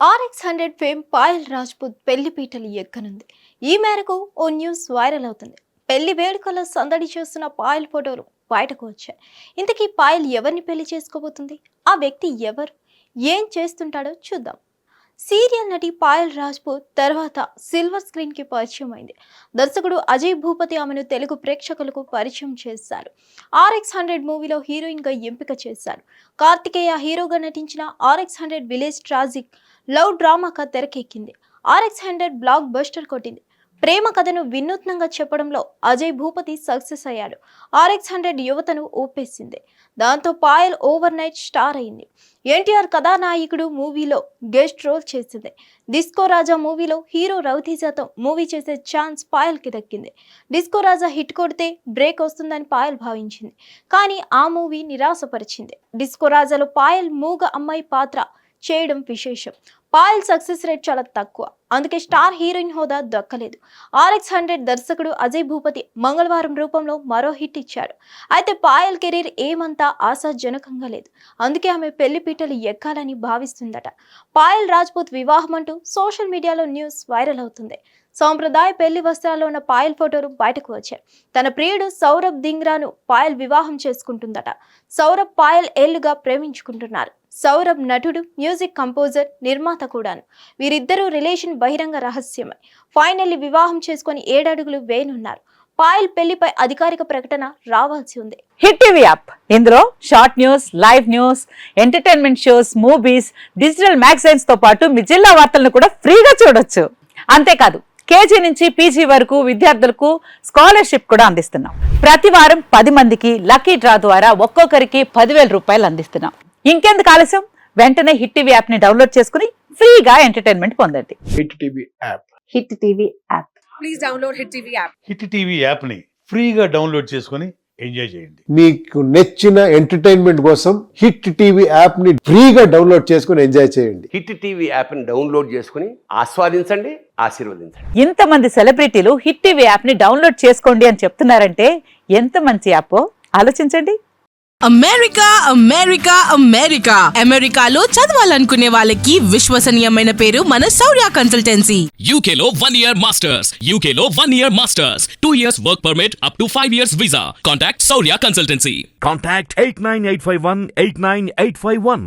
RX100 fame Payal Rajput పెళ్లి పీటలు ఎక్కనుంది. ఈ మేరకు ఓ న్యూస్ వైరల్ అవుతుంది. పెళ్లి వేడుకల్లో సందడి చేస్తున్న పాయల్ ఫోటోలు బయటకు వచ్చాయి. ఇంతకీ పాయల్ ఎవరిని పెళ్లి చేసుకోబోతుంది? ఆ వ్యక్తి ఎవరు? ఏం చేస్తుంటాడో చూద్దాం. సీరియల్ నటి పాయల్ రాజ్పూత్ తర్వాత సిల్వర్ స్క్రీన్ కి పరిచయం అయింది. దర్శకుడు అజయ్ భూపతి ఆమెను తెలుగు ప్రేక్షకులకు పరిచయం చేశారు. RX100 మూవీలో హీరోయిన్ గా ఎంపిక చేశారు. కార్తికేయ హీరోగా నటించిన RX100 విలేజ్ ట్రాజిక్ లవ్ డ్రామాగా తెరకెక్కింది. RX100 బ్లాక్ బస్టర్ కొట్టింది. ప్రేమ కథను వినూత్నంగా చెప్పడంలో అజయ్ భూపతి సక్సెస్ అయ్యాడు. RX100 యువతను ఊపేసింది. దాంతో పాయల్ ఓవర్ నైట్ స్టార్ అయింది. ఎన్టీఆర్ కథానాయకుడు మూవీలో గెస్ట్ రోల్ చేసింది. డిస్కో రాజా మూవీలో హీరో రవితేజతో మూవీ చేసే ఛాన్స్ పాయల్కి దక్కింది. డిస్కో రాజా హిట్ కొడితే బ్రేక్ వస్తుందని పాయల్ భావించింది. కానీ ఆ మూవీ నిరాశపరిచింది. డిస్కో రాజాలో పాయల్ మూగ అమ్మాయి పాత్ర చేయడం విశేషం. పాయల్ సక్సెస్ రేట్ చాలా తక్కువ, అందుకే స్టార్ హీరోయిన్ హోదా దక్కలేదు. RX100 దర్శకుడు అజయ్ భూపతి మంగళవారం రూపంలో మరో హిట్ ఇచ్చాడు. అయితే పాయల్ కెరీర్ ఏమంతా ఆశాజనకంగా లేదు. అందుకే ఆమె పెళ్లి పీటలు ఎక్కాలని భావిస్తుందట. పాయల్ రాజ్పూత్ వివాహం అంటూ సోషల్ మీడియాలో న్యూస్ వైరల్ అవుతుంది. సాంప్రదాయ పెళ్లి వస్త్రాల్లో ఉన్న పాయల్ ఫోటోలు బయటకు వచ్చాయి. తన ప్రియుడు సౌరభ్ దింగ్రాను పాయల్ వివాహం చేసుకుంటుందట. సౌరభ్ పాయల్ ఏళ్లుగా ప్రేమించుకుంటున్నారు. సౌరభ్ నటుడు, మ్యూజిక్ కంపోజర్, నిర్మాత కూడాను. వీరిద్దరూ రిలేషన్ బహిరంగ రహస్యమే. ఫైనల్లీ వివాహం చేసుకుని 7 అడుగులు వేయనున్నారు. పాయల్ పెళ్లిపై అధికారిక ప్రకటన రావాల్సి ఉంది. హిట్ టీవీ యాప్, ఇందులో short news, live news, entertainment shows, movies, digital magazines తో పాటు మీ జిల్లా వార్తలను కూడా ఫ్రీగా చూడొచ్చు. అంతేకాదు, కేజీ నుంచి పీజీ వరకు విద్యార్థులకు స్కాలర్షిప్ కూడా అందిస్తున్నాం. ప్రతి వారం 10 మందికి లక్కీ డ్రా ద్వారా ఒక్కొక్కరికి 10,000 రూపాయలు అందిస్తున్నాం. ఇంకెందుకు ఆలస్యం? వెంటనే హిట్ టీవీ యాప్ ని డౌన్లోడ్ చేసుకుని ఫ్రీగా ఎంటర్టైన్మెంట్ పొందండి. Hit TV app. Hit TV app. Please download hit TV app. Hit TV app ని ఫ్రీగా డౌన్లోడ్ చేసుకుని ఎంజాయ్ చేయండి. మీకు నచ్చిన ఎంటర్టైన్మెంట్ కోసం హిట్ టీవీ యాప్ ని ఫ్రీగా డౌన్లోడ్ చేసుకుని ఎంజాయ్ చేయండి. హిట్ టీవీ యాప్ ని డౌన్లోడ్ చేసుకుని ఆస్వాదించండి, ఆశీర్వదించండి. ఇంతమంది సెలబ్రిటీలు హిట్ టీవీ యాప్ ని డౌన్లోడ్ చేసుకోండి అని చెప్తున్నారంటే ఎంత మంచి యాప్ ఆలోచించండి. అమెరికా అమెరికా అమెరికా అమెరికాలో చదవాలనుకునే వాళ్ళకి విశ్వసనీయమైన పేరు మన శౌర్య కన్సల్టెన్సీ. UK లో 1 year masters. UK లో 1 year masters. 2 years work permit up to 5 years visa. Contact Saurya Consultancy. Contact 89851 89851.